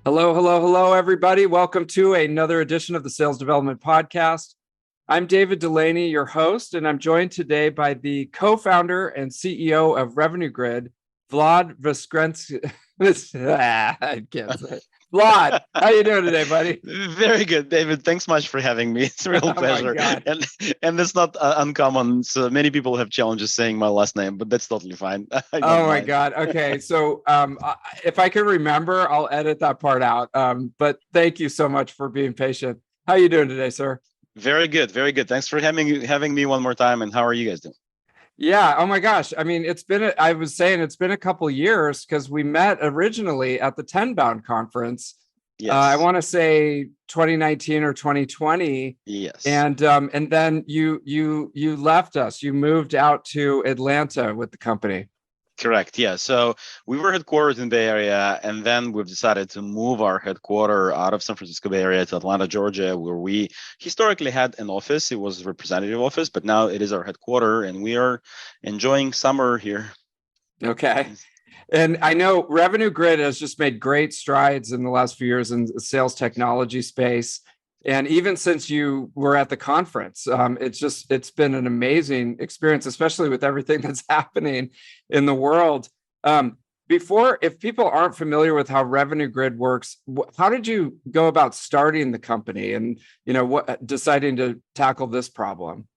Hello, hello, hello, everybody. Welcome to another edition of the Sales Development Podcast. I'm David Dulany, your host, and I'm joined today by the co-founder and CEO of Revenue Grid, Vlad Voskresensky. I can't say it. Vlad, how you doing today, buddy? Very good, David. Thanks much for having me. It's a real Oh my pleasure. God. And it's not uncommon. So many people have challenges saying my last name, but that's totally fine. I don't Oh my mind. God. Okay. So if I can remember, I'll edit that part out. But thank you so much for being patient. How you doing today, sir? Very good, very good. Thanks for having me one more time. And how are you guys doing? Yeah. Oh my gosh. I mean, I was saying it's been a couple years because we met originally at the 10 Bound conference. I Yes. want to say 2019 or 2020. Yes. And then you left us. You moved out to Atlanta with the company. Correct. Yeah. So we were headquartered in Bay Area, and then we've decided to move our headquarters out of San Francisco Bay Area to Atlanta, Georgia, where we historically had an office. It was a representative office, but now it is our headquarters, and we are enjoying summer here. Okay. And I know Revenue Grid has just made great strides in the last few years in the sales technology space. And even since you were at the conference, it's been an amazing experience, especially with everything that's happening in the world. If people aren't familiar with how Revenue Grid works, how did you go about starting the company and deciding to tackle this problem?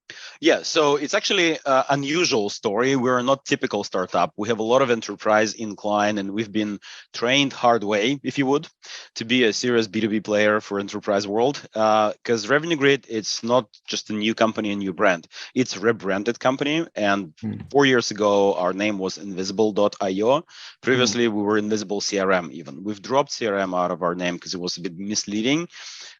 Yeah, so it's actually an unusual story. We're not typical startup. We have a lot of enterprise incline, and we've been trained hard way, if you would, to be a serious B2B player for enterprise world. Because Revenue Grid, it's not just a new company, a new brand. It's a rebranded company. And 4 years ago, our name was Invisible.io. Previously, we were Invisible CRM even. We've dropped CRM out of our name because it was a bit misleading.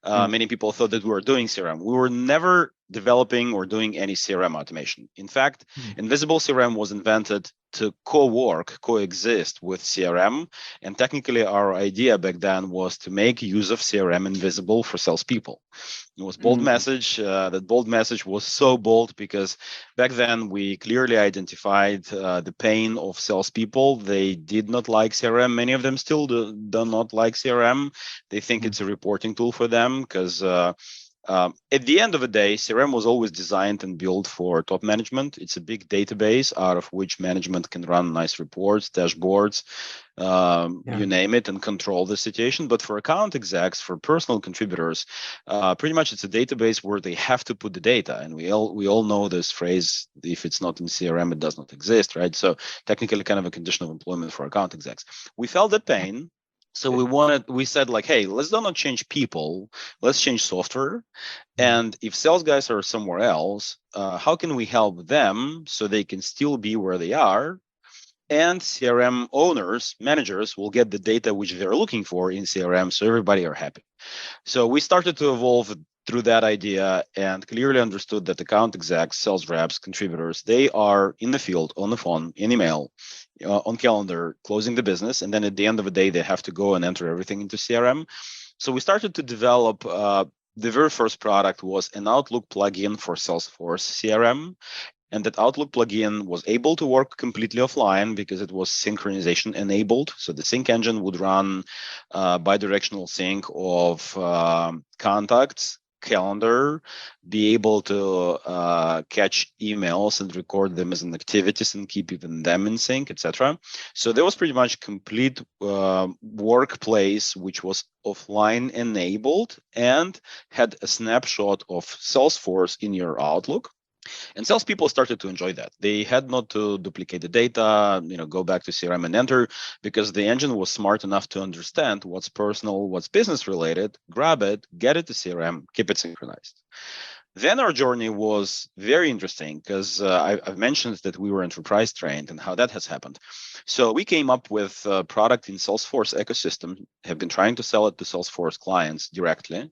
Many people thought that we were doing CRM. We were never developing or doing any CRM automation. In fact, Invisible CRM was invented to coexist with CRM. And technically, our idea back then was to make use of CRM invisible for salespeople. It was bold message. That bold message was so bold because back then we clearly identified the pain of salespeople. They did not like CRM. Many of them still do not like CRM. They think it's a reporting tool for them because at the end of the day, CRM was always designed and built for top management. It's a big database out of which management can run nice reports, dashboards, you name it, and control the situation. But for account execs, for personal contributors, pretty much it's a database where they have to put the data. And we all know this phrase: if it's not in CRM, it does not exist, right? So technically, kind of a condition of employment for account execs. We felt that pain. So we said like, hey, let's not change people, let's change software. And if sales guys are somewhere else, how can we help them so they can still be where they are? And CRM owners, managers will get the data which they're looking for in CRM, so everybody are happy. So we started to evolve through that idea and clearly understood that account execs, sales reps, contributors, they are in the field, on the phone, in email, on calendar, closing the business. And then at the end of the day, they have to go and enter everything into CRM. So we started to develop the very first product was an Outlook plugin for Salesforce CRM. And that Outlook plugin was able to work completely offline because it was synchronization enabled. So the sync engine would run bidirectional sync of contacts, calendar, be able to catch emails and record them as an activities and keep even them in sync, etc. So there was pretty much complete workplace which was offline enabled and had a snapshot of Salesforce in your Outlook. And salespeople started to enjoy that. They had not to duplicate the data, go back to CRM and enter, because the engine was smart enough to understand what's personal, what's business related, grab it, get it to CRM, keep it synchronized. Then our journey was very interesting because I've mentioned that we were enterprise trained and how that has happened. So we came up with a product in Salesforce ecosystem, have been trying to sell it to Salesforce clients directly,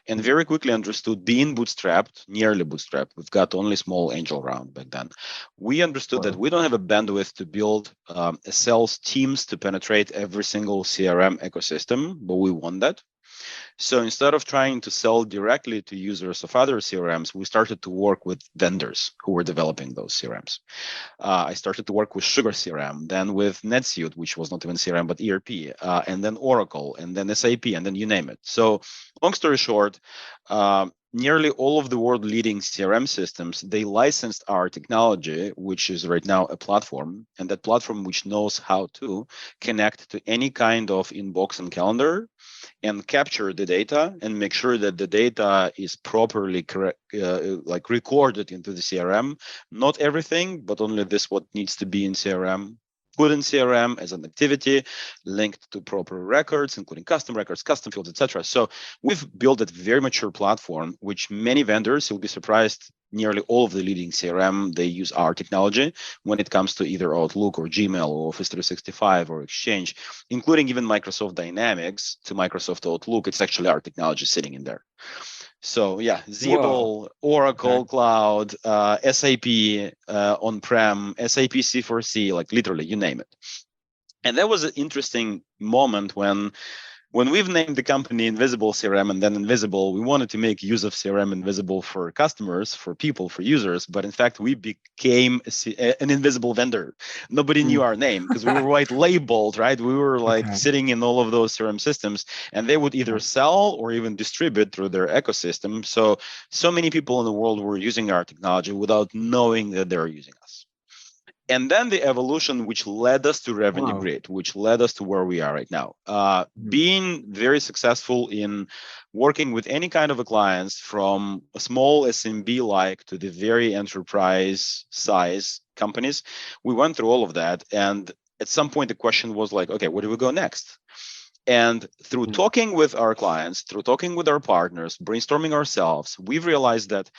and very quickly understood being bootstrapped, nearly bootstrapped. We've got only small angel round back then. We understood that we don't have a bandwidth to build a sales teams to penetrate every single CRM ecosystem, but we want that. So instead of trying to sell directly to users of other CRMs, we started to work with vendors who were developing those CRMs. I started to work with Sugar CRM, then with NetSuite, which was not even CRM but ERP, and then Oracle, and then SAP, and then you name it. So, long story short, nearly all of the world leading CRM systems, they licensed our technology, which is right now a platform, and that platform which knows how to connect to any kind of inbox and calendar and capture the data and make sure that the data is properly correct, like recorded into the CRM. Not everything, but only this what needs to be in CRM. Put in CRM as an activity linked to proper records, including custom records, custom fields, etc. So we've built a very mature platform, which many vendors, you'll be surprised, nearly all of the leading CRM, they use our technology when it comes to either Outlook or Gmail or Office 365 or Exchange, including even Microsoft Dynamics to Microsoft Outlook. It's actually our technology sitting in there. So yeah, Zebel, Oracle Cloud, SAP on-prem, SAP C4C, like literally, you name it. And that was an interesting moment when we've named the company Invisible CRM and then Invisible, we wanted to make use of CRM invisible for customers, for people, for users. But in fact, we became an invisible vendor. Nobody knew our name because we were white labeled, right? We were like sitting in all of those CRM systems, and they would either sell or even distribute through their ecosystem. So many people in the world were using our technology without knowing that they're using us. And then the evolution, which led us to Revenue Grid, which led us to where we are right now. Being very successful in working with any kind of a clients, from a small SMB-like to the very enterprise size companies, we went through all of that. And at some point, the question was like, okay, where do we go next? And through talking with our clients, through talking with our partners, brainstorming ourselves, we've realized that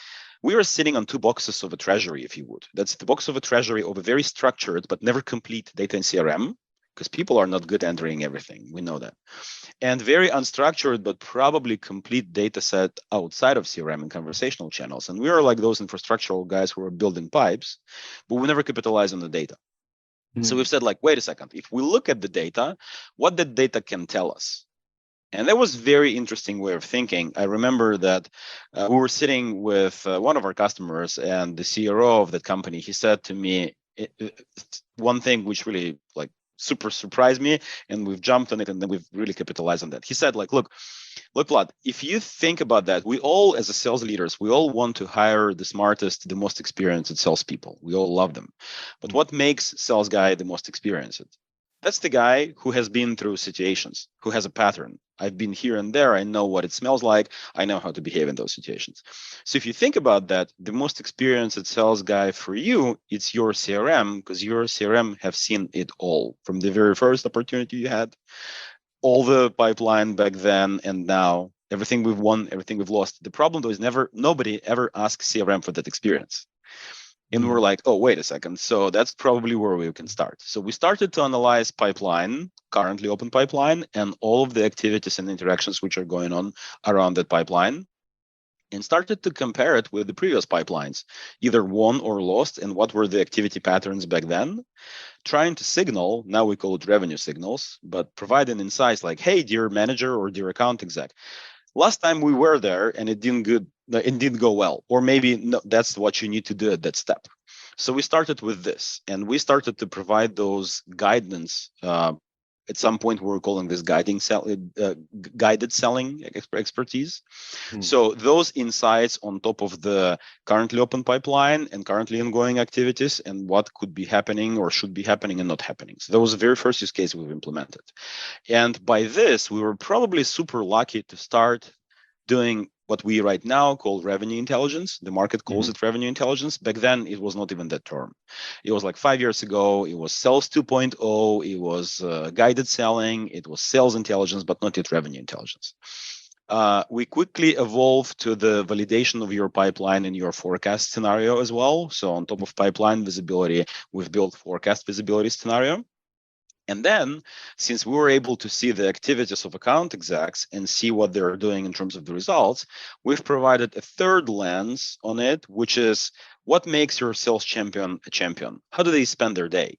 we are sitting on two boxes of a treasury, if you would. That's the box of a treasury of a very structured but never complete data in CRM, because people are not good entering everything. We know that. And very unstructured but probably complete data set outside of CRM and conversational channels. And we are like those infrastructural guys who are building pipes, but we never capitalize on the data. So we've said, like, wait a second, if we look at the data, what the data can tell us? And that was a very interesting way of thinking. I remember that we were sitting with one of our customers, and the CRO of that company, he said to me one thing which really like super surprised me, and we've jumped on it, and then we've really capitalized on that. He said, like, look, Vlad, if you think about that, we all, as a sales leaders, we all want to hire the smartest, the most experienced salespeople. We all love them. But what makes sales guy the most experienced? That's the guy who has been through situations, who has a pattern. I've been here and there. I know what it smells like. I know how to behave in those situations. So if you think about that, the most experienced sales guy for you, it's your CRM, because your CRM have seen it all from the very first opportunity you had, all the pipeline back then and now, everything we've won, everything we've lost. The problem though is nobody ever asks CRM for that experience. And we're like, oh, wait a second. So that's probably where we can start. So we started to analyze pipeline, currently open pipeline, and all of the activities and interactions which are going on around that pipeline, and started to compare it with the previous pipelines, either won or lost, and what were the activity patterns back then, trying to signal, now we call it revenue signals, but providing insights like, hey, dear manager or dear account exec, last time we were there and it didn't go well, or maybe no, that's what you need to do at that step. So we started with this, and we started to provide those guidance. At some point, we were calling this guided selling expertise. So those insights on top of the currently open pipeline and currently ongoing activities, and what could be happening or should be happening and not happening. So that was the very first use case we've implemented. And by this, we were probably super lucky to start doing what we right now call revenue intelligence. The market calls it revenue intelligence. Back then, it was not even that term. It was like 5 years ago. It was sales 2.0. It was guided selling. It was sales intelligence, but not yet revenue intelligence. We quickly evolved to the validation of your pipeline and your forecast scenario as well. So on top of pipeline visibility, we've built forecast visibility scenario. And then, since we were able to see the activities of account execs and see what they're doing in terms of the results, we've provided a third lens on it, which is what makes your sales champion a champion? How do they spend their day?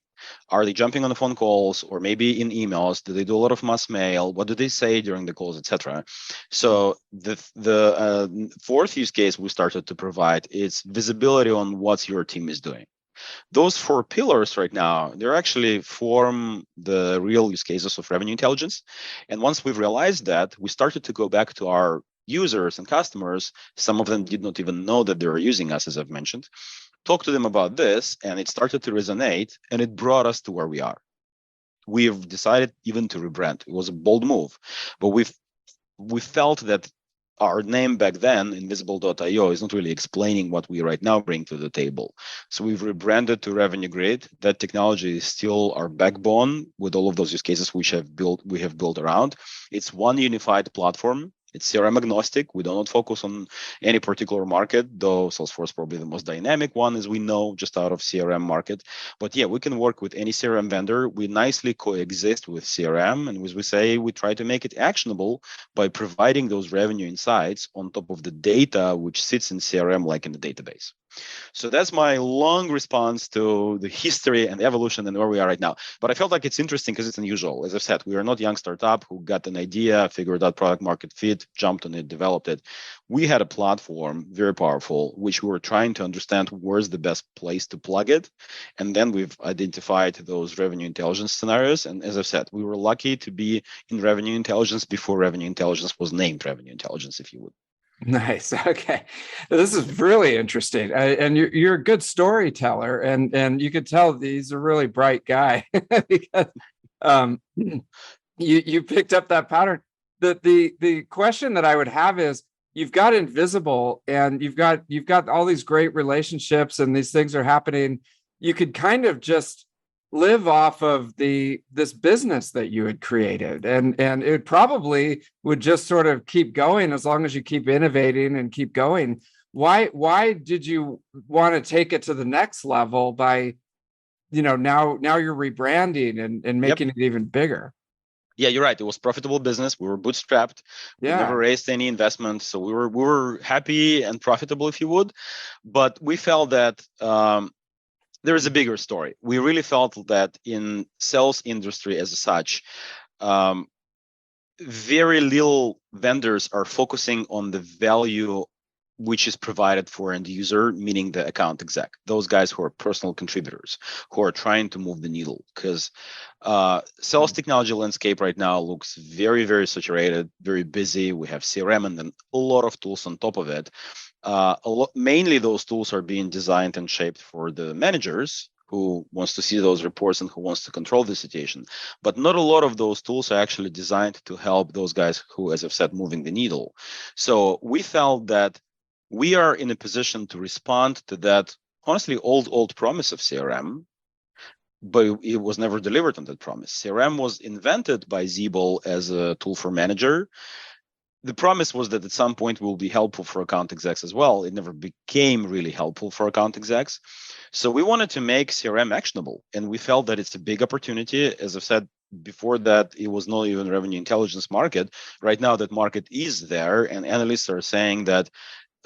Are they jumping on the phone calls or maybe in emails? Do they do a lot of mass mail? What do they say during the calls, etc.? So the fourth use case we started to provide is visibility on what your team is doing. Those four pillars right now, they're actually form the real use cases of revenue intelligence. And once we've realized that, we started to go back to our users and customers. Some of them did not even know that they were using us, as I've mentioned. Talk to them about this, and it started to resonate, and it brought us to where we are. We've decided even to rebrand. It was a bold move, but we felt that our name back then, Invisible.io, is not really explaining what we right now bring to the table. So we've rebranded to Revenue Grid. That technology is still our backbone with all of those use cases we have built around. It's one unified platform. It's CRM agnostic. We do not focus on any particular market, though Salesforce probably the most dynamic one, as we know, just out of CRM market. But yeah, we can work with any CRM vendor. We nicely coexist with CRM. And as we say, we try to make it actionable by providing those revenue insights on top of the data, which sits in CRM like in the database. So that's my long response to the history and evolution and where we are right now. But I felt like it's interesting because it's unusual. As I've said, we are not young startup who got an idea, figured out product market fit, jumped on it, developed it. We had a platform, very powerful, which we were trying to understand where's the best place to plug it. And then we've identified those revenue intelligence scenarios. And as I've said, we were lucky to be in revenue intelligence before revenue intelligence was named revenue intelligence, if you would. Nice. Okay, this is really interesting, and you're a good storyteller, and you could tell he's a really bright guy because you picked up that pattern. The question that I would have is, you've got Invisible, and you've got all these great relationships, and these things are happening. You could kind of just live off of this business that you had created, and it probably would just sort of keep going as long as you keep innovating and keep going. Why did you want to take it to the next level by, now you're rebranding and making it even bigger? Yeah, you're right. It was profitable business. We were bootstrapped. We never raised any investment, so we were happy and profitable, if you would. But we felt that there is a bigger story. We really felt that in sales industry as such, very little vendors are focusing on the value which is provided for end user, meaning the account exec, those guys who are personal contributors, who are trying to move the needle. Because sales technology landscape right now looks very, very saturated, very busy. We have CRM and then a lot of tools on top of it. Mainly those tools are being designed and shaped for the managers who wants to see those reports and who wants to control the situation. But not a lot of those tools are actually designed to help those guys who, as I've said, moving the needle. So we felt that we are in a position to respond to that, honestly, old promise of CRM, but it was never delivered on that promise. CRM was invented by Siebel as a tool for manager. The promise was that at some point will be helpful for account execs as well. It never became really helpful for account execs. So we wanted to make CRM actionable, and we felt that it's a big opportunity. As I've said before, that it was not even revenue intelligence market. Right now, that market is there, and analysts are saying that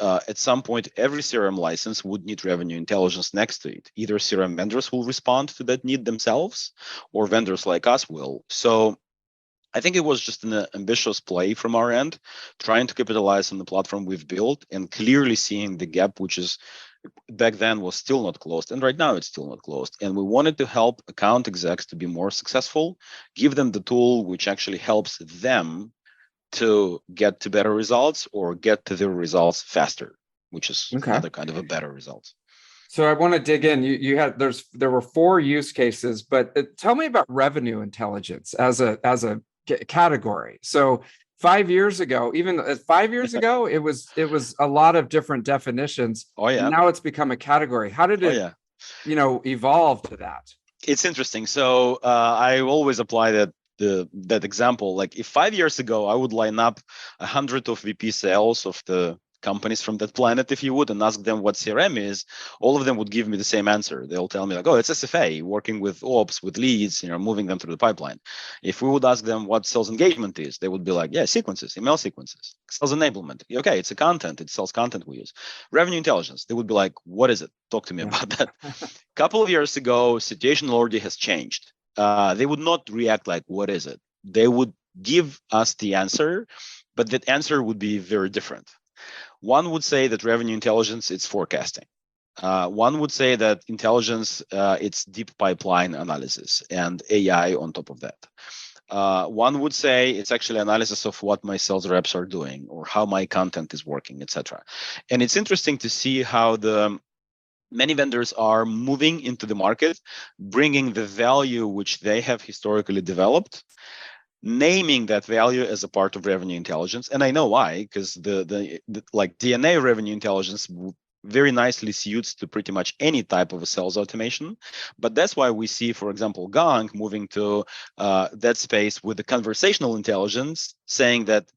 at some point, every CRM license would need revenue intelligence next to it. Either CRM vendors will respond to that need themselves, or vendors like us will. So I think it was just an ambitious play from our end, trying to capitalize on the platform we've built and clearly seeing the gap, which is back then was still not closed. And right now it's still not closed. And we wanted to help account execs to be more successful, give them the tool which actually helps them to get to better results or get to their results faster, which is another kind of a better result. So I want to dig in. There were 4 use cases, but tell me about revenue intelligence as a category. So 5 years ago, even 5 years ago, it was a lot of different definitions. Oh yeah. And now it's become a category. How did it, evolve to that? It's interesting. So I always apply that example. Like if 5 years ago I would line up 100 of VP sales of the companies from that planet, if you would, and ask them what CRM is, all of them would give me the same answer. They'll tell me like, oh, it's SFA, working with ops, with leads, moving them through the pipeline. If we would ask them what sales engagement is, they would be like, yeah, sequences, email sequences. Sales enablement, okay, it's a content, it sells content we use. Revenue intelligence, they would be like, what is it? Talk to me about that. A couple of years ago, situation already has changed. They would not react like, what is it? They would give us the answer, but that answer would be very different. One would say that revenue intelligence, it's forecasting. One would say that intelligence, it's deep pipeline analysis and AI on top of that. One would say it's actually analysis of what my sales reps are doing or how my content is working, etc. And it's interesting to see how the many vendors are moving into the market, bringing the value which they have historically developed, naming that value as a part of revenue intelligence. And I know why, because the like DNA revenue intelligence very nicely suits to pretty much any type of a sales automation. But that's why we see, for example, Gong moving to that space with the conversational intelligence, saying that,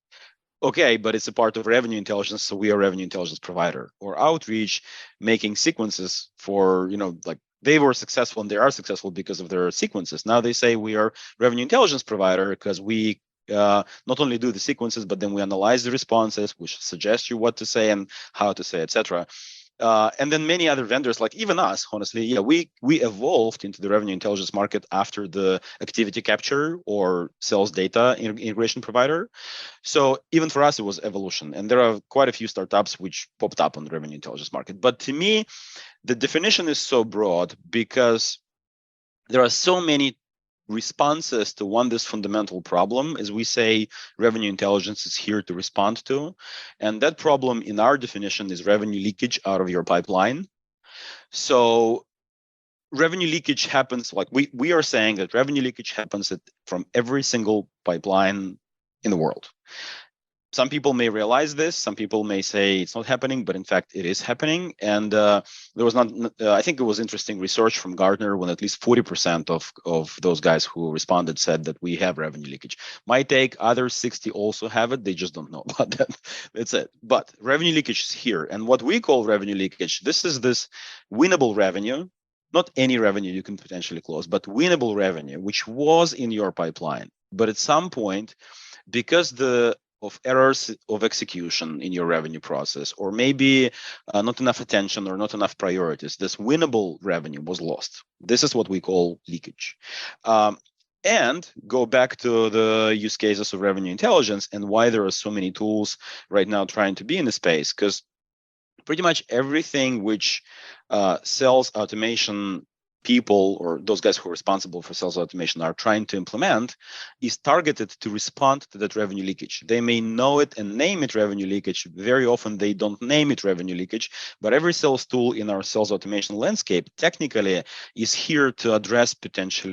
okay, but it's a part of revenue intelligence, so we are a revenue intelligence provider. Or Outreach making sequences for, like they were successful and they are successful because of their sequences. Now they say we are revenue intelligence provider because we not only do the sequences, but then we analyze the responses, which suggest you what to say and how to say, etc. And then many other vendors, like even us, honestly, we evolved into the revenue intelligence market after the activity capture or sales data integration provider. So even for us, it was evolution. And there are quite a few startups which popped up on the revenue intelligence market. But to me, the definition is so broad because there are so many responses to this fundamental problem, as we say, revenue intelligence is here to respond to. And that problem in our definition is revenue leakage out of your pipeline. So revenue leakage happens, like we are saying that revenue leakage happens from every single pipeline in the world. Some people may realize this. Some people may say it's not happening, but in fact, it is happening. And there was not, I think it was interesting research from Gartner when at least 40% of those guys who responded said that we have revenue leakage. My take, other 60 also have it. They just don't know about that. That's it. But revenue leakage is here. And what we call revenue leakage, this is this winnable revenue, not any revenue you can potentially close, but winnable revenue, which was in your pipeline. But at some point, because of errors of execution in your revenue process, or maybe not enough attention or not enough priorities, this winnable revenue was lost. This is what we call leakage. And go back to the use cases of revenue intelligence and why there are so many tools right now trying to be in the space, because pretty much everything which sales automation people or those guys who are responsible for sales automation are trying to implement is targeted to respond to that revenue leakage. They may know it and name it revenue leakage. Very often they don't name it revenue leakage, but every sales tool in our sales automation landscape technically is here to address potential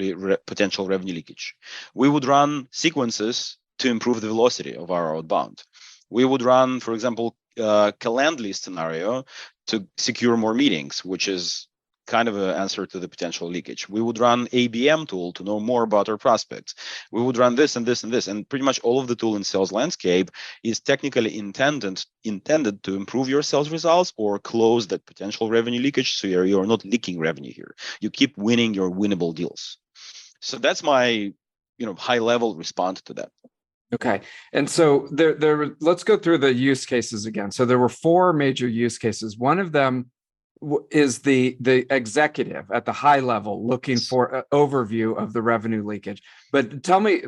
revenue leakage. We would run sequences to improve the velocity of our outbound. We would run, for example, Calendly scenario to secure more meetings, which is kind of an answer to the potential leakage. We would run ABM tool to know more about our prospects. We would run this and this and this. And pretty much all of the tool in sales landscape is technically intended to improve your sales results or close that potential revenue leakage. So you're not leaking revenue here. You keep winning your winnable deals. So that's my high level response to that. Okay. And so let's go through the use cases again. So there were 4 major use cases. One of them is the executive at the high level looking for an overview of the revenue leakage. But tell me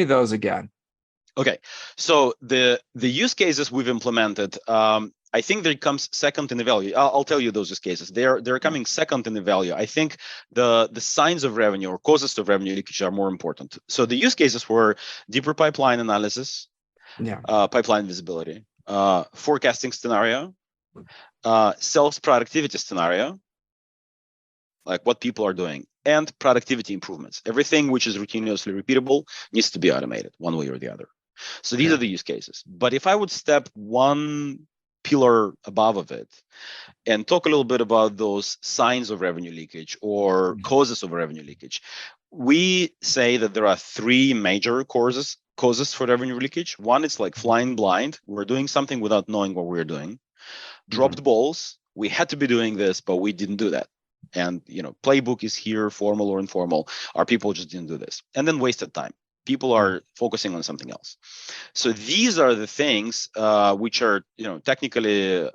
those again. Okay, so the use cases we've implemented, I think that comes second in the value. I'll tell you those use cases. They're coming second in the value. I think the signs of revenue or causes of revenue leakage are more important. So the use cases were deeper pipeline analysis, pipeline visibility, forecasting scenario, sales productivity scenario, like what people are doing, and productivity improvements. Everything which is routinely repeatable needs to be automated one way or the other. So these are the use cases. But if I would step one pillar above of it and talk a little bit about those signs of revenue leakage or causes of revenue leakage, we say that there are 3 major causes causes for revenue leakage. One, it's like flying blind. We're doing something without knowing what we're doing. Dropped balls. We had to be doing this, but we didn't do that. And playbook is here, formal or informal. Our people just didn't do this. And then wasted time. People are focusing on something else. So these are the things which are technically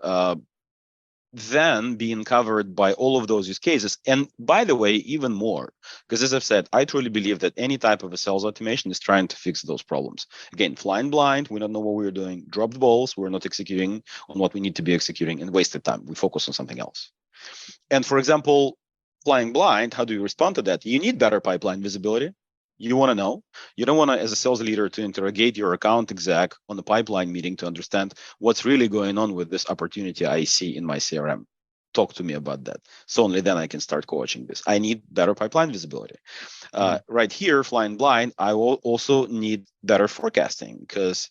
then being covered by all of those use cases. And by the way, even more, because as I've said, I truly believe that any type of a sales automation is trying to fix those problems. Again, flying blind, we don't know what we're doing, dropped balls, we're not executing on what we need to be executing, and wasted time. We focus on something else. And for example, flying blind, how do you respond to that? You need better pipeline visibility. You want to know. You don't want to, as a sales leader, to interrogate your account exec on the pipeline meeting to understand what's really going on with this opportunity I see in my CRM. Talk to me about that. So only then I can start coaching this. I need better pipeline visibility. Right here, flying blind, I will also need better forecasting, because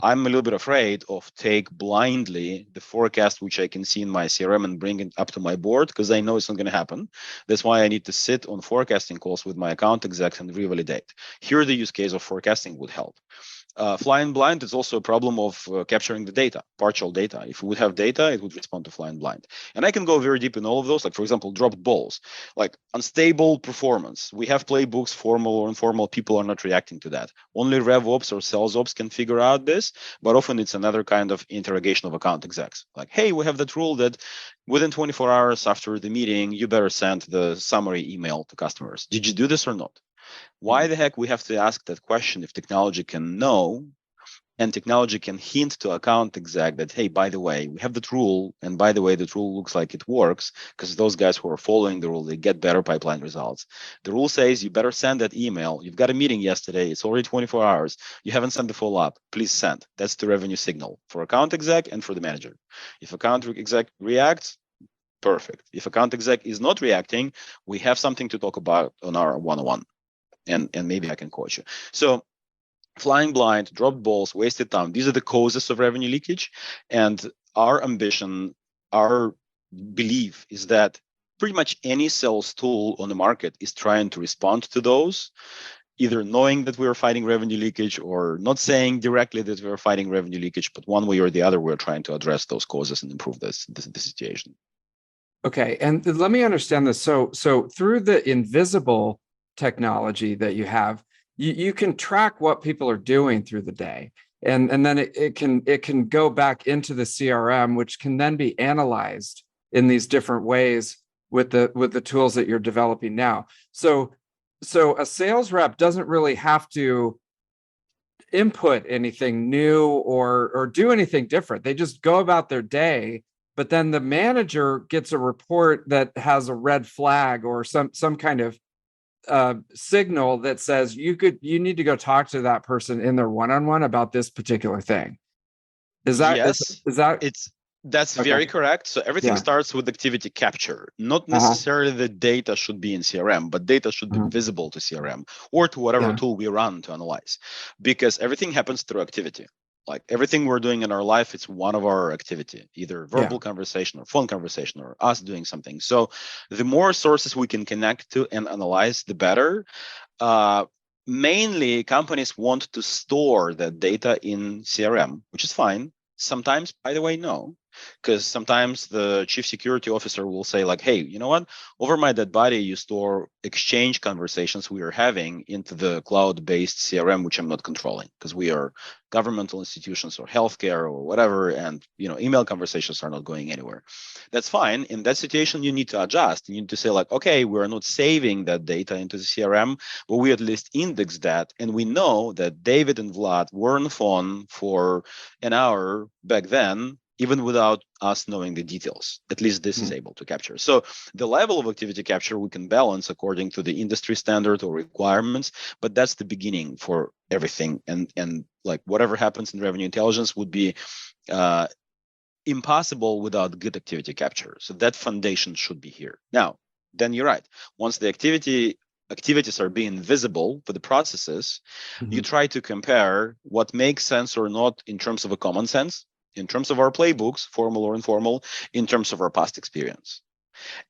I'm a little bit afraid of take blindly the forecast which I can see in my CRM and bring it up to my board, because I know it's not going to happen. That's why I need to sit on forecasting calls with my account execs and revalidate. Here, the use case of forecasting would help. Flying blind is also a problem of capturing the data, partial data. If we would have data, it would respond to flying blind. And I can go very deep in all of those, like, for example, dropped balls, like unstable performance. We have playbooks, formal or informal. People are not reacting to that. Only RevOps or sales ops can figure out this, but often it's another kind of interrogation of account execs. Like, hey, we have that rule that within 24 hours after the meeting, you better send the summary email to customers. Did you do this or not? Why the heck we have to ask that question if technology can know, and technology can hint to account exec that, hey, by the way, we have that rule, and by the way, the rule looks like it works, because those guys who are following the rule, they get better pipeline results. The rule says you better send that email. You've got a meeting yesterday. It's already 24 hours. You haven't sent the follow-up. Please send. That's the revenue signal for account exec and for the manager. If account exec reacts, perfect. If account exec is not reacting, we have something to talk about on our one-on-one. And maybe I can coach you. So flying blind, dropped balls, wasted time, these are the causes of revenue leakage. And our ambition, our belief is that pretty much any sales tool on the market is trying to respond to those, either knowing that we're fighting revenue leakage or not saying directly that we're fighting revenue leakage, but one way or the other, we're trying to address those causes and improve the situation. Okay. And let me understand this. So through the invisible technology that you have, you can track what people are doing through the day, and then it can go back into the CRM, which can then be analyzed in these different ways with the tools that you're developing now. So a sales rep doesn't really have to input anything new or do anything different. They just go about their day, but then the manager gets a report that has a red flag or some kind of signal that says you need to go talk to that person in their one-on-one about this particular thing. Is that yes? Is that That's okay? Very correct. So everything starts with activity capture. Not necessarily the data should be in CRM, but data should be visible to CRM or to whatever tool we run to analyze, because everything happens through activity. Like everything we're doing in our life, it's one of our activity, either verbal conversation or phone conversation or us doing something. So the more sources we can connect to and analyze, the better. Mainly, companies want to store that data in CRM, which is fine. Sometimes, by the way, no, because sometimes the chief security officer will say like, hey, you know what? Over my dead body, you store exchange conversations we are having into the cloud-based CRM, which I'm not controlling because we are governmental institutions or healthcare or whatever. And, email conversations are not going anywhere. That's fine. In that situation, you need to adjust. You need to say like, okay, we're not saving that data into the CRM, but we at least index that. And we know that David and Vlad were on the phone for an hour back then, even without us knowing the details. At least this is able to capture. So the level of activity capture we can balance according to the industry standard or requirements, but that's the beginning for everything. And like whatever happens in revenue intelligence would be impossible without good activity capture. So that foundation should be here. Now, then you're right. Once the activities are being visible for the processes, you try to compare what makes sense or not in terms of a common sense, in terms of our playbooks, formal or informal, in terms of our past experience.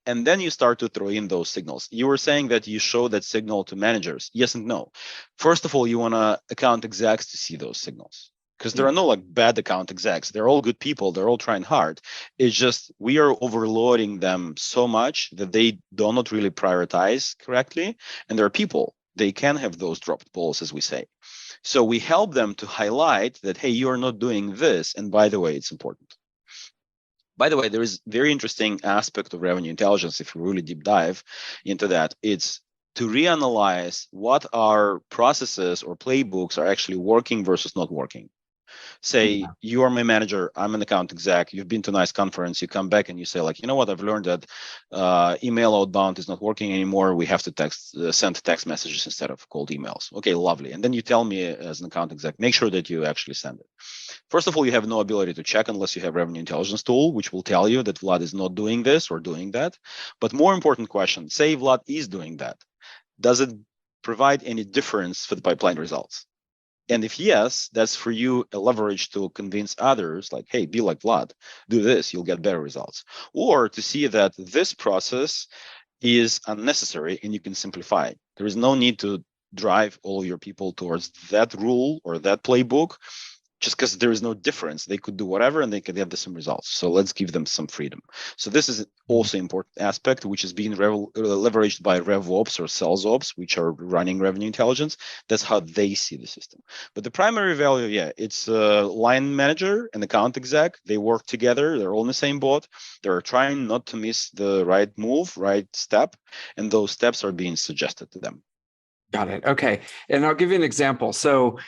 And then you start to throw in those signals. You were saying that you show that signal to managers. Yes and no. First of all, you want account execs to see those signals, because there are no like bad account execs. They're all good people. They're all trying hard. It's just we are overloading them so much that they do not really prioritize correctly. And there are people, they can have those dropped balls, as we say. So we help them to highlight that, hey, you are not doing this. And by the way, it's important. By the way, there is very interesting aspect of revenue intelligence. If you really deep dive into that, it's to reanalyze what our processes or playbooks are actually working versus not working. Say you are my manager, I'm an account exec, you've been to a nice conference, you come back and you say like, you know what, I've learned that email outbound is not working anymore, we have to send text messages instead of cold emails. Okay, lovely. And then you tell me as an account exec, make sure that you actually send it. First of all, you have no ability to check unless you have revenue intelligence tool, which will tell you that Vlad is not doing this or doing that. But more important question, say Vlad is doing that, does it provide any difference for the pipeline results? And if yes, that's for you a leverage to convince others, like, hey, be like Vlad, do this, you'll get better results. Or to see that this process is unnecessary and you can simplify it. There is no need to drive all your people towards that rule or that playbook, just because there is no difference. They could do whatever and they could get the same results. So let's give them some freedom. So this is also an important aspect, which is being leveraged by RevOps or SalesOps, which are running revenue intelligence. That's how they see the system. But the primary value, yeah, it's a line manager and account exec. They work together. They're all in the same boat. They're trying not to miss the right move, right step. And those steps are being suggested to them. Got it. Okay. And I'll give you an example. So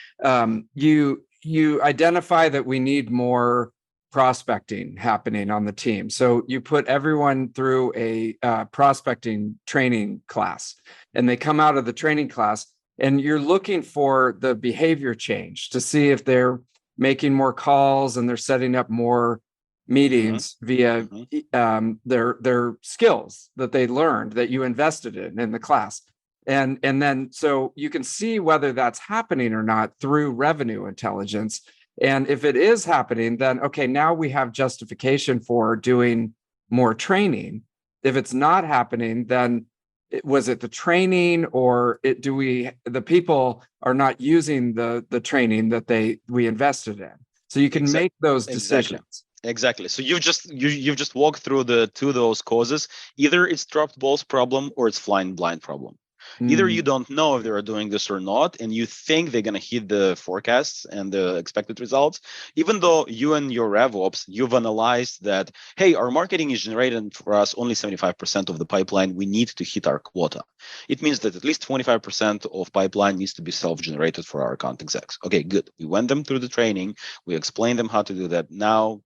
you identify that we need more prospecting happening on the team. So you put everyone through a prospecting training class, and they come out of the training class, and you're looking for the behavior change to see if they're making more calls and they're setting up more meetings via their skills that they learned that you invested in the class. And then so you can see whether that's happening or not through revenue intelligence. And if it is happening, then okay, now we have justification for doing more training. If it's not happening, then was it the training, or the people are not using the training that we invested in? So you can make those decisions. Exactly. So you've just walked through the two of those causes. Either it's dropped balls problem or it's flying blind problem. Either you don't know if they are doing this or not, and you think they're going to hit the forecasts and the expected results, even though you and your RevOps, you've analyzed that, hey, our marketing is generating for us only 75% of the pipeline. We need to hit our quota. It means that at least 25% of pipeline needs to be self-generated for our account execs. Okay, good. We went them through the training. We explained them how to do that. Now,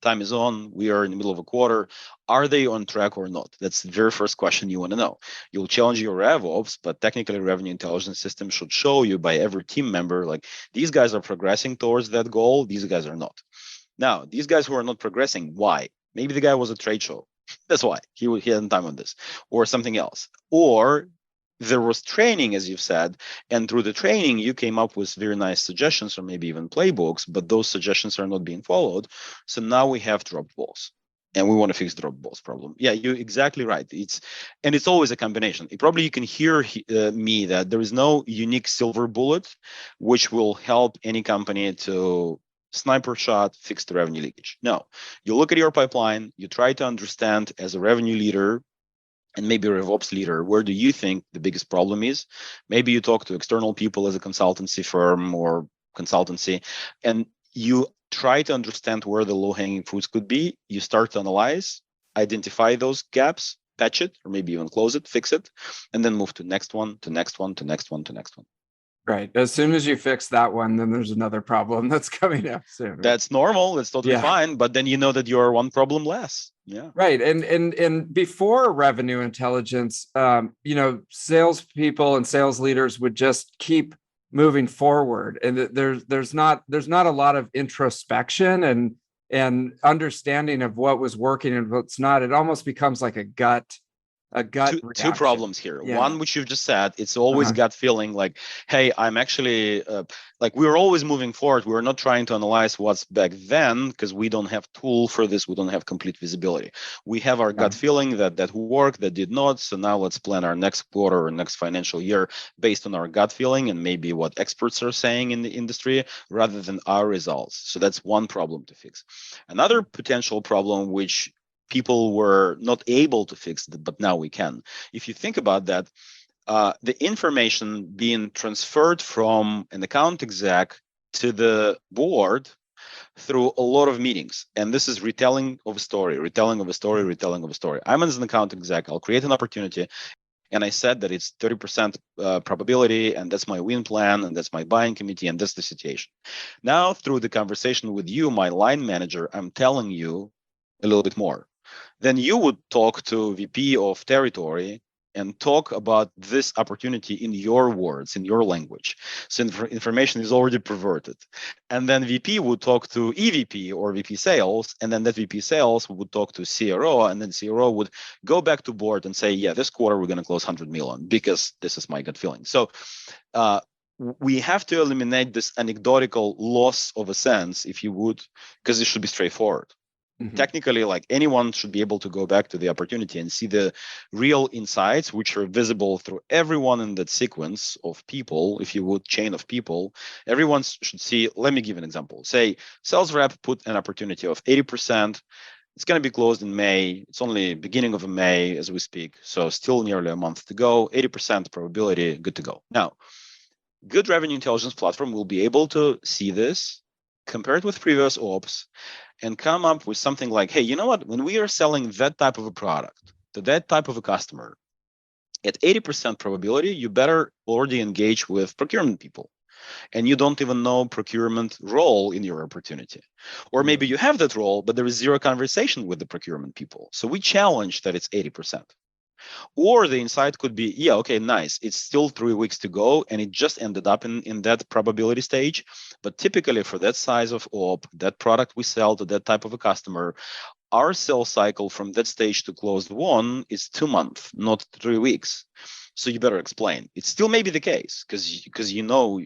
time is on, we are in the middle of a quarter. Are they on track or not? That's the very first question you want to know. You'll challenge your RevOps, but technically revenue intelligence system should show you by every team member, like these guys are progressing towards that goal, these guys are not. Now, these guys who are not progressing, why? Maybe the guy was a trade show. That's why he hadn't time on this, or something else. Or there was training, as you've said, and through the training, you came up with very nice suggestions or maybe even playbooks, but those suggestions are not being followed. So now we have dropped balls, and we want to fix the dropped balls problem. Yeah, you're exactly right. It's always a combination. You can hear me that there is no unique silver bullet, which will help any company to sniper shot fix the revenue leakage. No, you look at your pipeline, you try to understand as a revenue leader and maybe a RevOps leader, where do you think the biggest problem is? Maybe you talk to external people as a consultancy firm or consultancy, and you try to understand where the low-hanging fruits could be. You start to analyze, identify those gaps, patch it, or maybe even close it, fix it, and then move to next one, to next one, to next one, to next one. Right. As soon as you fix that one, then there's another problem that's coming up soon. Right? That's normal. That's totally fine. But then you know that you are one problem less. Yeah. Right. And before revenue intelligence, salespeople and sales leaders would just keep moving forward, and there's not a lot of introspection and understanding of what was working and what's not. It almost becomes like a gut A gut two reaction. problems here. Yeah. One, which you've just said, it's always Uh-huh. gut feeling like, hey, I'm actually like we're always moving forward. We're not trying to analyze what's back then because we don't have tool for this. We don't have complete visibility. We have our Yeah. gut feeling that worked, that did not. So now let's plan our next quarter or next financial year based on our gut feeling and maybe what experts are saying in the industry rather than our results. So that's one problem to fix. Another potential problem, which people were not able to fix, but now we can. If you think about that, the information being transferred from an account exec to the board through a lot of meetings. And this is retelling of a story, retelling of a story, retelling of a story. I'm as an account exec, I'll create an opportunity. And I said that it's 30% probability, and that's my win plan, and that's my buying committee, and that's the situation. Now, through the conversation with you, my line manager, I'm telling you a little bit more. Then you would talk to VP of territory and talk about this opportunity in your words, in your language. So information is already perverted. And then VP would talk to EVP or VP sales, and then that VP sales would talk to CRO, and then CRO would go back to board and say, yeah, this quarter we're going to close 100 million because this is my gut feeling. So we have to eliminate this anecdotal loss of a sense, if you would, because it should be straightforward. Mm-hmm. Technically, like anyone should be able to go back to the opportunity and see the real insights, which are visible through everyone in that sequence of people, if you would, chain of people. Everyone should see. Let me give an example. Say sales rep put an opportunity of 80%. It's going to be closed in May. It's only beginning of May as we speak. So still nearly a month to go. 80% probability, good to go. Now, good revenue intelligence platform will be able to see this, compare it with previous ops, and come up with something like, hey, you know what? When we are selling that type of a product to that type of a customer, at 80% probability, you better already engage with procurement people. And you don't even know procurement role in your opportunity. Or maybe you have that role, but there is zero conversation with the procurement people. So we challenge that it's 80%. Or the insight could be, yeah, okay, nice. It's still 3 weeks to go, and it just ended up in that probability stage. But typically for that size of op, that product we sell to that type of a customer, our sales cycle from that stage to closed one is 2 months, not 3 weeks. So you better explain. It still may be the case because you know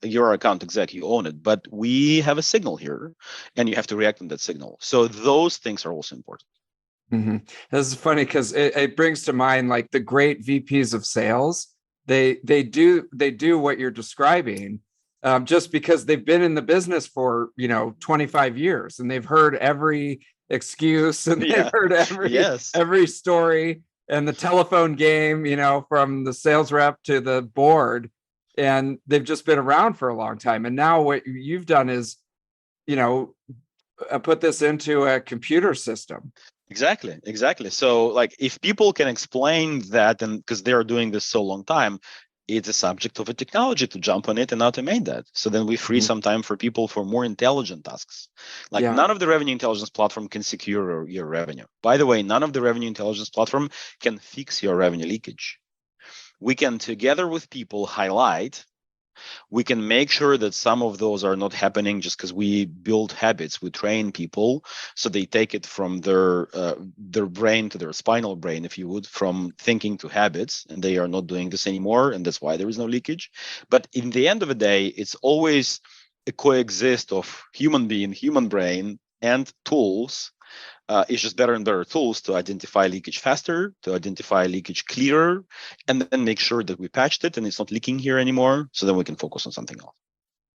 your account exec, you own it, but we have a signal here, and you have to react on that signal. So those things are also important. Mm-hmm. This is funny because it brings to mind like the great VPs of sales. They do what you're describing, just because they've been in the business for 25 years and they've heard every excuse and they've heard every story and the telephone game, from the sales rep to the board, and they've just been around for a long time. And now what you've done is, put this into a computer system. Exactly. So like if people can explain that, and because they are doing this so long time, it's a subject of a technology to jump on it and automate that. So then we free some time for people for more intelligent tasks. Like none of the revenue intelligence platform can secure your revenue. By the way, none of the revenue intelligence platform can fix your revenue leakage. We can together with people highlight. We can make sure that some of those are not happening just because we build habits. We train people so they take it from their brain to their spinal brain, if you would, from thinking to habits, and they are not doing this anymore, and that's why there is no leakage. But in the end of the day, it's always a coexist of human being, human brain, and tools. It's just better and better tools to identify leakage faster, to identify leakage clearer, and then make sure that we patched it and it's not leaking here anymore, so then we can focus on something else.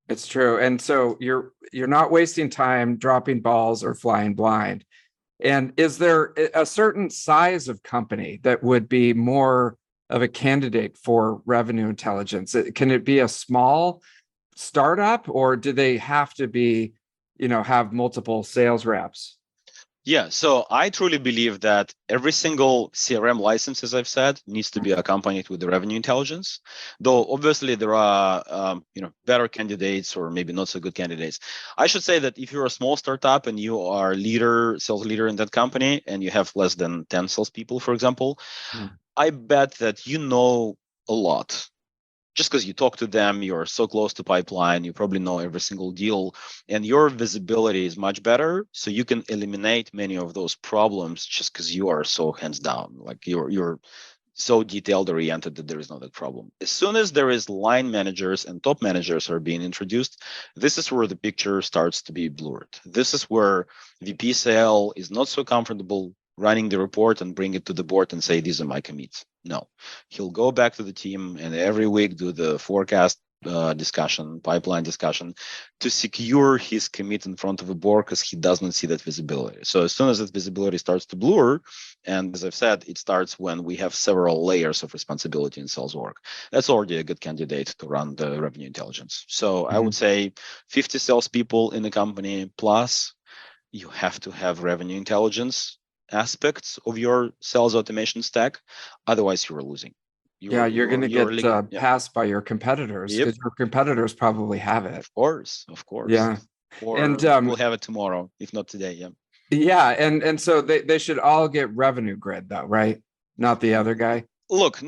It's true. And so you're not wasting time dropping balls or flying blind. And is there a certain size of company that would be more of a candidate for revenue intelligence? Can it be a small startup, or do they have to be, have multiple sales reps? Yeah, so I truly believe that every single CRM license, as I've said, needs to be accompanied with the revenue intelligence. Though obviously there are, better candidates or maybe not so good candidates. I should say that if you're a small startup and you are sales leader in that company, and you have less than 10 salespeople, for example, I bet that you know a lot. just because you talk to them, you're so close to pipeline, you probably know every single deal, and your visibility is much better. So you can eliminate many of those problems just because you are so hands down, like you're so detailed oriented that there is not that problem. As soon as there is line managers and top managers are being introduced, this is where the picture starts to be blurred. This is where VP sale is not so comfortable running the report and bring it to the board and say, these are my commits. No, he'll go back to the team and every week do the forecast discussion, pipeline discussion to secure his commit in front of a board because he does not see that visibility. So as soon as that visibility starts to blur, and as I've said, it starts when we have several layers of responsibility in sales work. That's already a good candidate to run the revenue intelligence. So I would say 50 salespeople in the company plus you have to have revenue intelligence aspects of your sales automation stack. Otherwise, you're losing. You're going to get passed by your competitors because your competitors probably have it. Of course. Yeah. Or and we'll have it tomorrow, if not today. Yeah. Yeah. And so they should all get revenue grid though, right? Not the other guy. Look,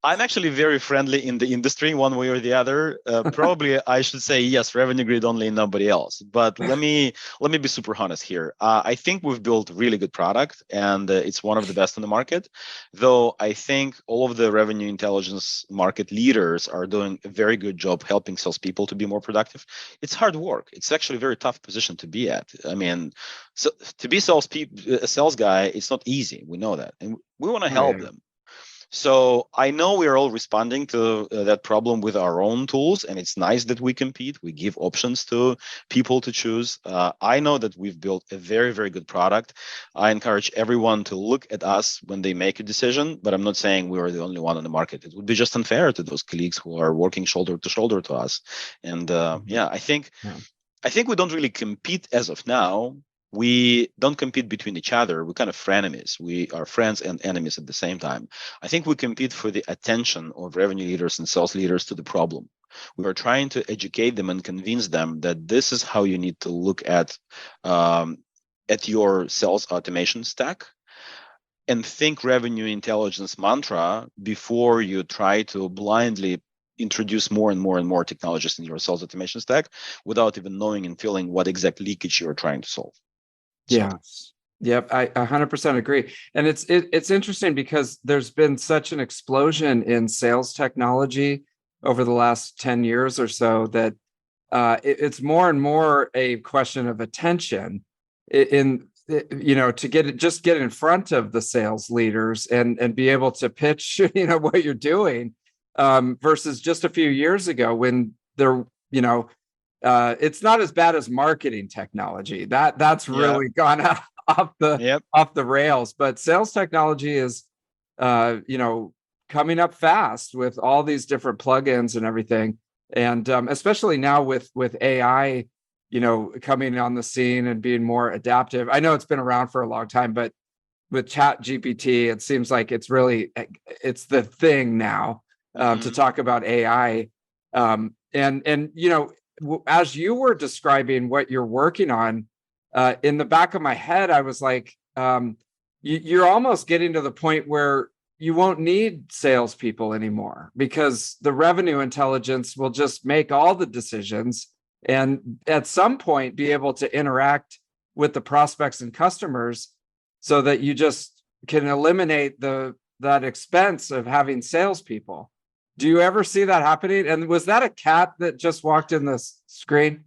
I'm actually very friendly in the industry one way or the other. Probably I should say yes, revenue grid only, nobody else. But let me be super honest here. I think we've built a really good product and it's one of the best in the market. Though I think all of the revenue intelligence market leaders are doing a very good job helping salespeople to be more productive. It's hard work. It's actually a very tough position to be at. I mean, so to be a sales guy, it's not easy. We know that, and we want to help them. So I know we're all responding to that problem with our own tools, and it's nice that we compete. We give options to people to choose. I know that we've built a very, very good product. I encourage everyone to look at us when they make a decision, but I'm not saying we are the only one on the market. It would be just unfair to those colleagues who are working shoulder to shoulder to us. And I think we don't really compete as of now. We don't compete between each other. We're kind of frenemies. We are friends and enemies at the same time. I think we compete for the attention of revenue leaders and sales leaders to the problem. We are trying to educate them and convince them that this is how you need to look at your sales automation stack and think revenue intelligence mantra before you try to blindly introduce more and more and more technologies in your sales automation stack without even knowing and feeling what exact leakage you're trying to solve. Yes. Yep. I 100% agree. And it's interesting because there's been such an explosion in sales technology over the last 10 years or so that it's more and more a question of attention to get in front of the sales leaders and be able to pitch, what you're doing versus just a few years ago when it's not as bad as marketing technology. That's really gone off the rails. But sales technology is, coming up fast with all these different plugins and everything. And especially now with AI, coming on the scene and being more adaptive. I know it's been around for a long time, but with Chat GPT, it seems like it's the thing now to talk about AI. As you were describing what you're working on, in the back of my head, I was like, you're almost getting to the point where you won't need salespeople anymore because the revenue intelligence will just make all the decisions and at some point be able to interact with the prospects and customers so that you just can eliminate that expense of having salespeople. Do you ever see that happening? And was that a cat that just walked in the screen?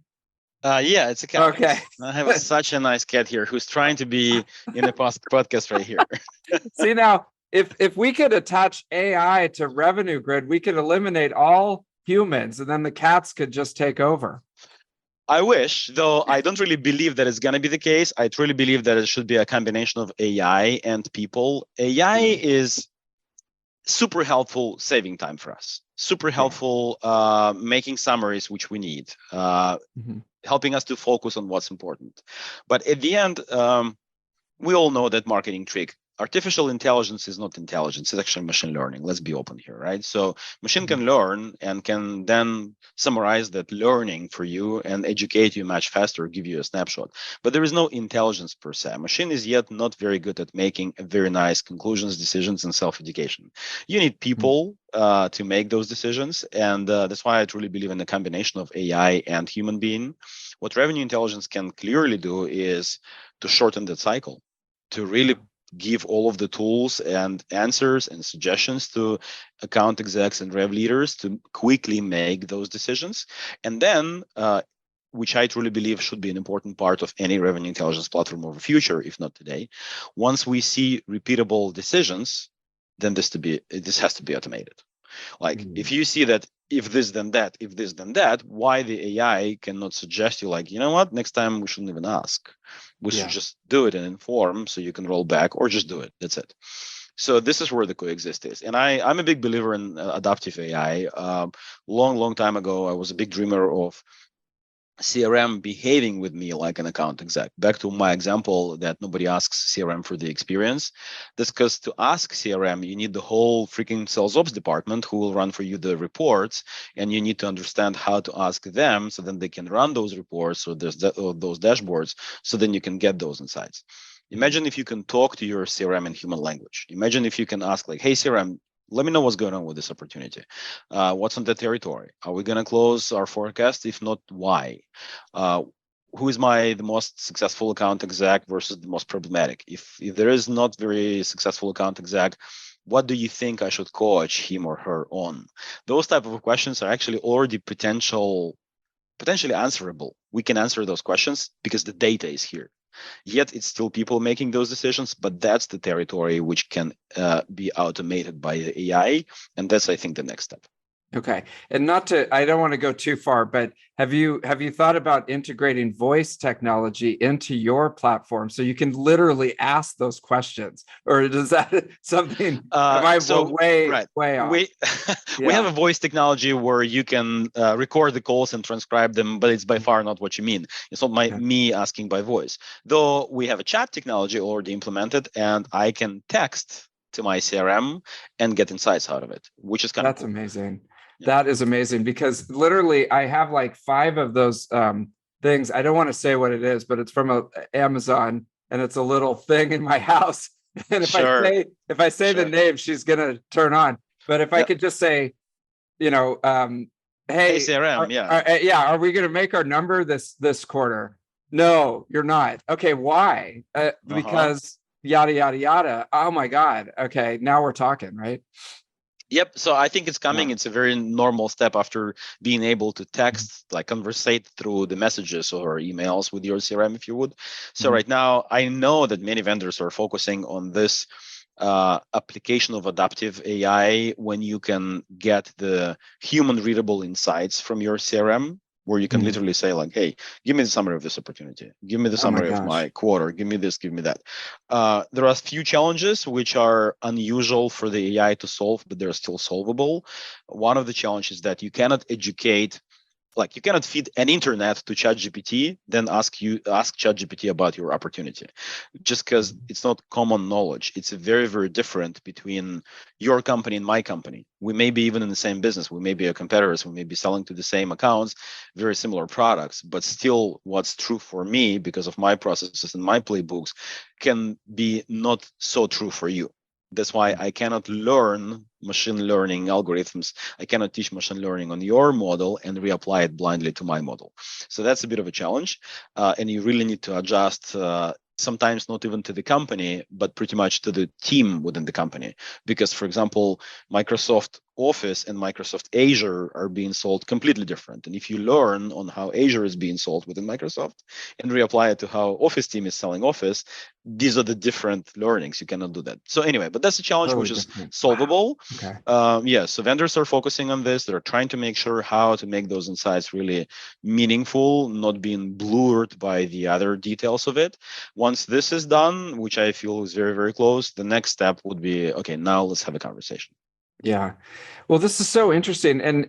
Yeah, it's a cat. Okay. I have such a nice cat here who's trying to be in the podcast right here. See, now, if we could attach AI to Revenue Grid, we could eliminate all humans and then the cats could just take over. I wish, though I don't really believe that it's going to be the case. I truly believe that it should be a combination of AI and people. AI is super helpful saving time for us, super helpful making summaries, which we need, helping us to focus on what's important. But at the end, we all know that marketing trick artificial intelligence is not intelligence, it's actually machine learning. Let's be open here, right? So machine can learn and can then summarize that learning for you and educate you much faster, give you a snapshot. But there is no intelligence per se. Machine is yet not very good at making very nice conclusions, decisions, and self-education. You need people to make those decisions. And that's why I truly believe in the combination of AI and human being. What revenue intelligence can clearly do is to shorten that cycle, to really give all of the tools and answers and suggestions to account execs and rev leaders to quickly make those decisions. And then, which I truly believe should be an important part of any revenue intelligence platform of the future, if not today, once we see repeatable decisions, then this has to be automated. Like if you see that if this then that, if this then that, why the AI cannot suggest you like, you know what, next time we shouldn't even ask. We should just do it and inform so you can roll back or just do it. That's it. So this is where the coexist is. And I'm a big believer in adaptive AI. Long time ago, I was a big dreamer of CRM behaving with me like an account exec. Back to my example that nobody asks CRM for the experience. That's because to ask CRM, you need the whole freaking sales ops department who will run for you the reports, and you need to understand how to ask them so then they can run those reports or those dashboards, so then you can get those insights. Imagine if you can talk to your CRM in human language. Imagine if you can ask like, hey, CRM, let me know what's going on with this opportunity. What's on the territory? Are we going to close our forecast? If not, why? Who is the most successful account exec versus the most problematic? If there is not very successful account exec, what do you think I should coach him or her on? Those type of questions are actually already potentially answerable. We can answer those questions because the data is here. Yet it's still people making those decisions, but that's the territory which can be automated by the AI, and that's, I think, the next step. Okay, and I don't want to go too far, but have you thought about integrating voice technology into your platform so you can literally ask those questions, or is that something? Way off? We have a voice technology where you can record the calls and transcribe them, but it's by far not what you mean. It's not me asking by voice. Though we have a chat technology already implemented, and I can text to my CRM and get insights out of it, which is kind of cool. Amazing. Yeah. That is amazing, because literally I have like 5 of those things. I don't want to say what it is, but it's from Amazon, and it's a little thing in my house. And if I say the name, she's gonna turn on. But if I could just say, hey CRM, are we gonna make our number this quarter? No, you're not. Okay, why? Because yada yada yada. Oh my God. Okay, now we're talking, right? Yep. So I think it's coming. Yeah. It's a very normal step after being able to text, like conversate through the messages or emails with your CRM, if you would. So right now, I know that many vendors are focusing on this application of adaptive AI when you can get the human readable insights from your CRM, where you can literally say like, hey, give me the summary of this opportunity. Give me the summary of my quarter. Give me this, give me that. There are a few challenges which are unusual for the AI to solve, but they're still solvable. One of the challenges is that you cannot educate, like you cannot feed an internet to ChatGPT, then ask ChatGPT about your opportunity, just because it's not common knowledge. It's very, very different between your company and my company. We may be even in the same business. We may be competitors. We may be selling to the same accounts, very similar products, but still what's true for me because of my processes and my playbooks can be not so true for you. That's why I cannot learn machine learning algorithms. I cannot teach machine learning on your model and reapply it blindly to my model. So that's a bit of a challenge. And you really need to adjust, sometimes not even to the company, but pretty much to the team within the company. Because, for example, Microsoft Office and Microsoft Azure are being sold completely different. And if you learn on how Azure is being sold within Microsoft and reapply it to how Office team is selling Office, these are the different learnings. You cannot do that. So anyway, but that's a challenge which is solvable. Wow. Okay. So vendors are focusing on this. They're trying to make sure how to make those insights really meaningful, not being blurred by the other details of it. Once this is done, which I feel is very, very close, the next step would be, okay, now let's have a conversation. Yeah. Well, this is so interesting. And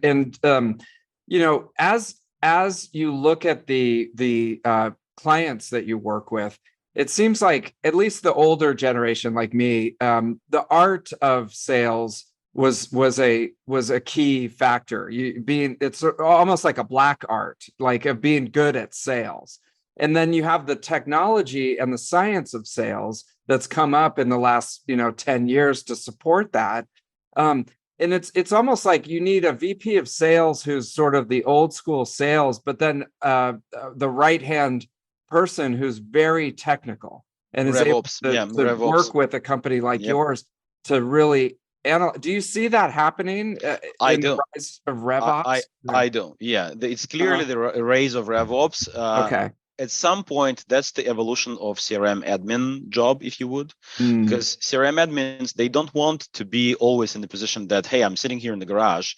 as you look at the clients that you work with, it seems like at least the older generation like me, the art of sales was a key factor. It's almost like a black art, like of being good at sales. And then you have the technology and the science of sales that's come up in the last 10 years to support that. And it's almost like you need a VP of sales who's sort of the old school sales, but then the right hand person who's very technical and is able RevOps, to work with a company like yours to really analyze. Do you see that happening in the rise of RevOps? I do. Yeah, it's clearly the rise of RevOps. Okay. At some point, that's the evolution of CRM admin job, if you would, because CRM admins, they don't want to be always in the position that, hey, I'm sitting here in the garage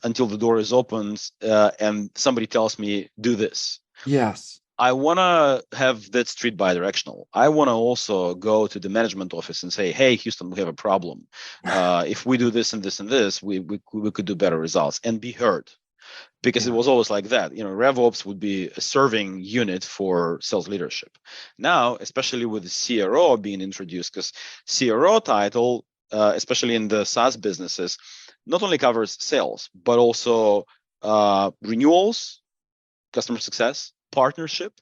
until the door is opened and somebody tells me, do this. Yes. I want to have that street bi-directional. I want to also go to the management office and say, hey, Houston, we have a problem. If we do this and this and this, we could do better results and be heard. Because it was always like that. RevOps would be a serving unit for sales leadership. Now, especially with the CRO being introduced, because CRO title, especially in the SaaS businesses, not only covers sales, but also renewals, customer success, partnership,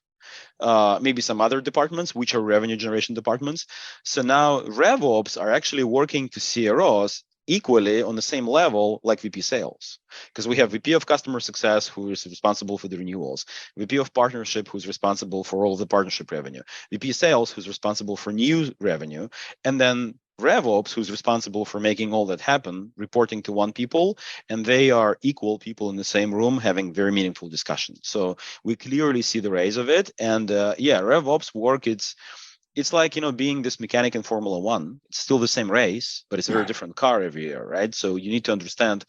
maybe some other departments, which are revenue generation departments. So now RevOps are actually working to CROs equally on the same level like VP sales, because we have VP of customer success who is responsible for the renewals, VP of partnership who's responsible for all the partnership revenue, VP sales who's responsible for new revenue, and then RevOps who's responsible for making all that happen, reporting to one people, and they are equal people in the same room having very meaningful discussions. So we clearly see the rise of it, and RevOps work, it's like, being this mechanic in Formula One. It's still the same race, but it's a very different car every year, right? So you need to understand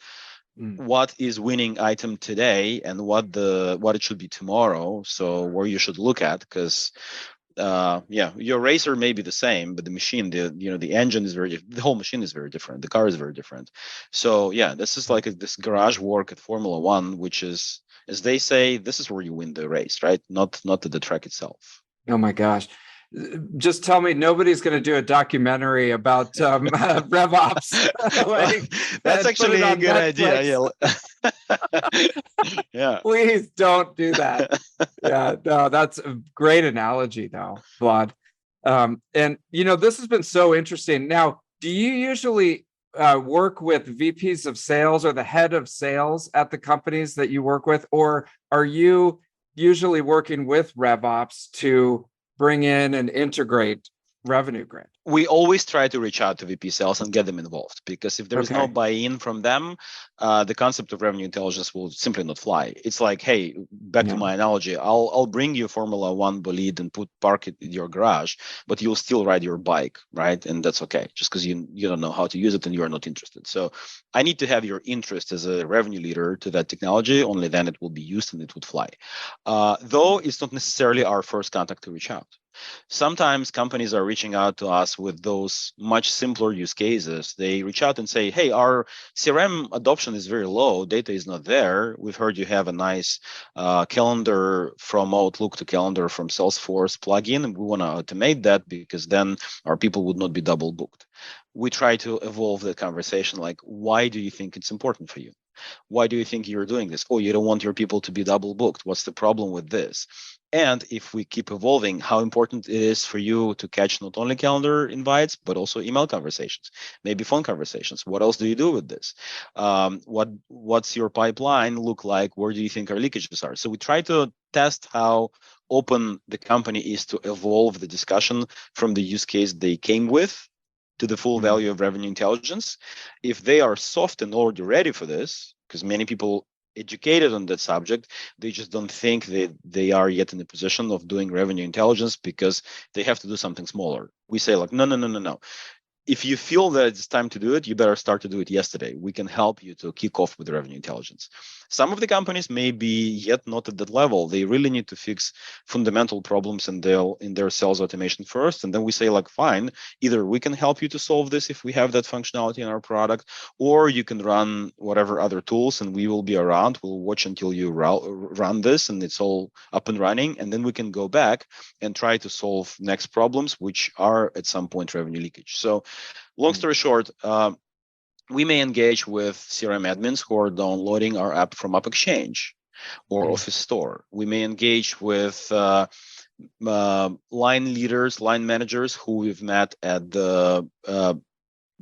what is winning item today and what it should be tomorrow. So where you should look at, because your racer may be the same, but the machine, the engine is the whole machine is very different. The car is very different. So this is like this garage work at Formula One, which is, as they say, this is where you win the race, right? Not at the track itself. Oh my gosh. Just tell me nobody's going to do a documentary about RevOps. That's actually a good idea. Yeah. Please don't do that. Yeah, no, that's a great analogy, though, Vlad. And this has been so interesting. Now, do you usually work with VPs of sales or the head of sales at the companies that you work with, or are you usually working with RevOps to bring in and integrate Revenue Grid? We always try to reach out to VP sales and get them involved, because if there's no buy-in from them, the concept of revenue intelligence will simply not fly. It's like, hey, back to my analogy, I'll bring you Formula One bolide and park it in your garage, but you'll still ride your bike, right? And that's okay, just because you don't know how to use it and you're not interested. So I need to have your interest as a revenue leader to that technology. Only then it will be used and it would fly. Though it's not necessarily our first contact to reach out. Sometimes companies are reaching out to us with those much simpler use cases. They reach out and say, hey, our CRM adoption is very low. Data is not there. We've heard you have a nice calendar from Outlook to calendar from Salesforce plugin, and we want to automate that because then our people would not be double booked. We try to evolve the conversation, like, why do you think it's important for you? Why do you think you're doing this? Oh, you don't want your people to be double booked. What's the problem with this? And if we keep evolving, how important it is for you to catch not only calendar invites, but also email conversations, maybe phone conversations. What else do you do with this? What's your pipeline look like? Where do you think our leakages are? So we try to test how open the company is to evolve the discussion from the use case they came with to the full value of revenue intelligence. If they are soft and already ready for this, because many people educated on that subject, they just don't think that they are yet in a position of doing revenue intelligence because they have to do something smaller. We say like, no. if you feel that it's time to do it, you better start to do it yesterday. We can help you to kick off with revenue intelligence. Some of the companies may be yet not at that level. They really need to fix fundamental problems in their sales automation first. And then we say, like, fine, either we can help you to solve this if we have that functionality in our product, or you can run whatever other tools and we will be around. We'll watch until you run this and it's all up and running. And then we can go back and try to solve next problems, which are at some point revenue leakage. So long story short, we may engage with CRM admins who are downloading our app from App Exchange or Office Store. We may engage with line leaders, line managers who we've met at the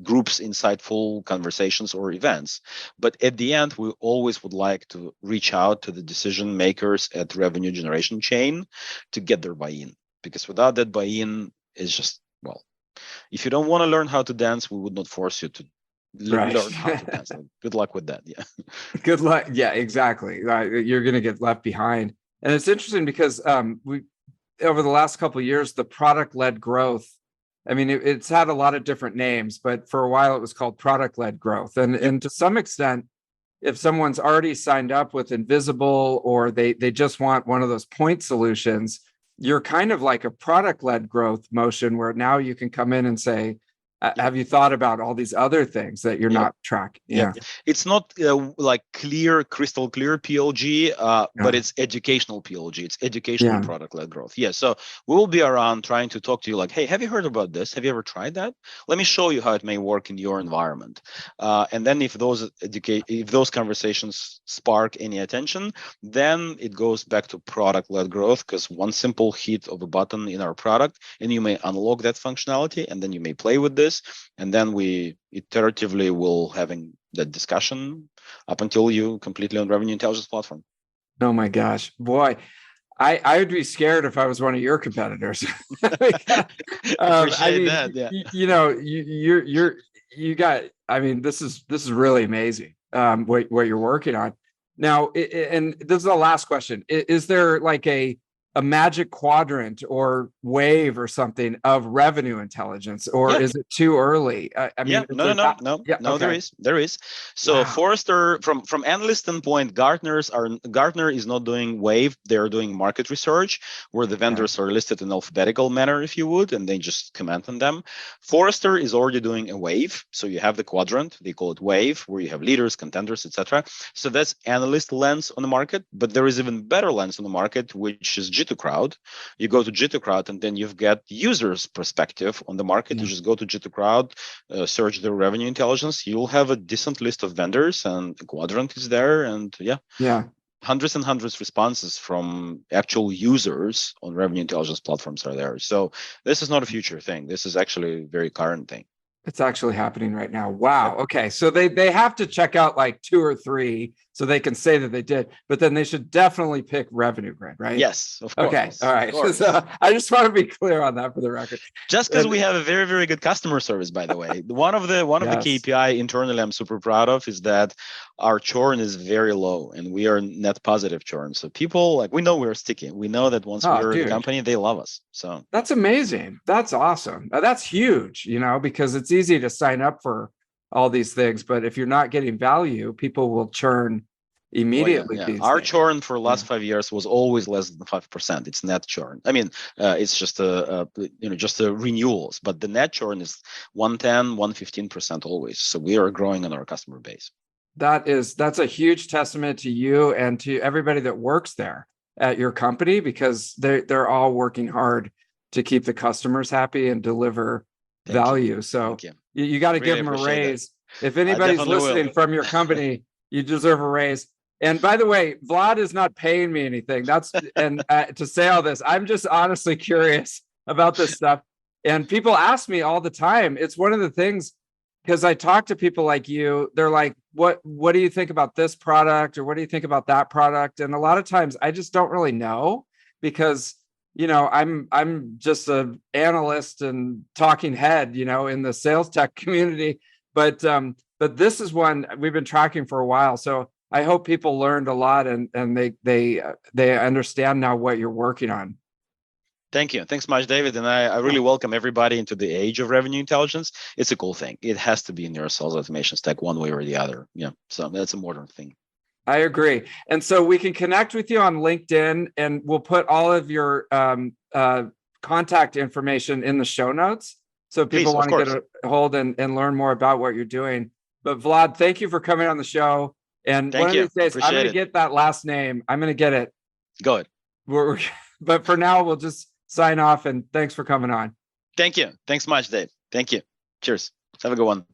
groups, insightful conversations or events. But at the end, we always would like to reach out to the decision makers at revenue generation chain to get their buy-in. Because without that buy-in, it's just, well, if you don't want to learn how to dance, we would not force you to learn how to dance. Good luck with that. Yeah. Good luck. Yeah, exactly. You're going to get left behind. And it's interesting because we, over the last couple of years, the product-led growth, I mean, it's had a lot of different names, but for a while it was called product-led growth. And to some extent, if someone's already signed up with Invisible or they just want one of those point solutions, you're kind of like a product-led growth motion where now you can come in and say, have you thought about all these other things that you're not tracking? Yeah. It's not like crystal clear PLG, but it's educational PLG. It's educational product-led growth. Yeah. So we will be around trying to talk to you like, hey, have you heard about this? Have you ever tried that? Let me show you how it may work in your environment. And then if those conversations spark any attention, then it goes back to product-led growth, because one simple hit of a button in our product, and you may unlock that functionality, and then you may play with this. And then we iteratively will having that discussion up until you completely on revenue intelligence platform. Oh my gosh, boy. I would be scared if I was one of your competitors. Appreciate that. Yeah. You got, I mean, this is really amazing. What you're working on now. And this is the last question. Is there like a magic quadrant or wave or something of revenue intelligence, or is it too early? I mean, no, there is. So Forrester, from analyst standpoint, Gartner is not doing wave. They're doing market research where the vendors are listed in alphabetical manner, if you would, and they just comment on them. Forrester is already doing a wave. So you have the quadrant, they call it wave, where you have leaders, contenders, etc. So that's analyst lens on the market, but there is even better lens on the market, which is G2 Crowd. You go to G2 Crowd, and then you've got users' perspective on the market. You just go to G2 Crowd, search their revenue intelligence. You'll have a decent list of vendors, and the quadrant is there. And hundreds and hundreds responses from actual users on revenue intelligence platforms are there. So this is not a future thing. This is actually a very current thing. It's actually happening right now. Wow. Okay. So they have to check out like 2 or 3 so they can say that they did, but then they should definitely pick Revenue Grid, right? Yes, of course. Okay. All right. So I just want to be clear on that for the record. Just because we have a very, very good customer service, by the way. One of the KPI internally I'm super proud of is that our churn is very low and we are net positive churn. So people, like, we know we're sticky. We know that once we're in the company, they love us. So that's amazing. That's awesome. That's huge, because it's easy to sign up for all these things, but if you're not getting value, people will churn immediately. Our churn for the last 5 years was always less than 5%. It's net churn. I mean, it's just just renewals, but the net churn is 110, 115% always. So we are growing on our customer base. That's a huge testament to you and to everybody that works there at your company, because they're all working hard to keep the customers happy and deliver value. So you got to give them a raise. If anybody's listening from your company, you deserve a raise. And by the way, Vlad is not paying me anything. To say all this, I'm just honestly curious about this stuff. And people ask me all the time. It's one of the things, because I talk to people like you, they're like, what do you think about this product? Or what do you think about that product? And a lot of times I just don't really know, because I'm just an analyst and talking head, in the sales tech community. But this is one we've been tracking for a while. So I hope people learned a lot and they understand now what you're working on. Thank you. Thanks much, David. And I really welcome everybody into the age of revenue intelligence. It's a cool thing. It has to be in your sales automation stack one way or the other. Yeah. So that's a modern thing. I agree. And so we can connect with you on LinkedIn, and we'll put all of your contact information in the show notes. So if people want to get a hold and learn more about what you're doing. But Vlad, thank you for coming on the show. And one of these days, I'm going to get that last name. I'm going to get it. Go ahead. But for now, we'll just sign off, and thanks for coming on. Thank you. Thanks much, Dave. Thank you. Cheers. Have a good one.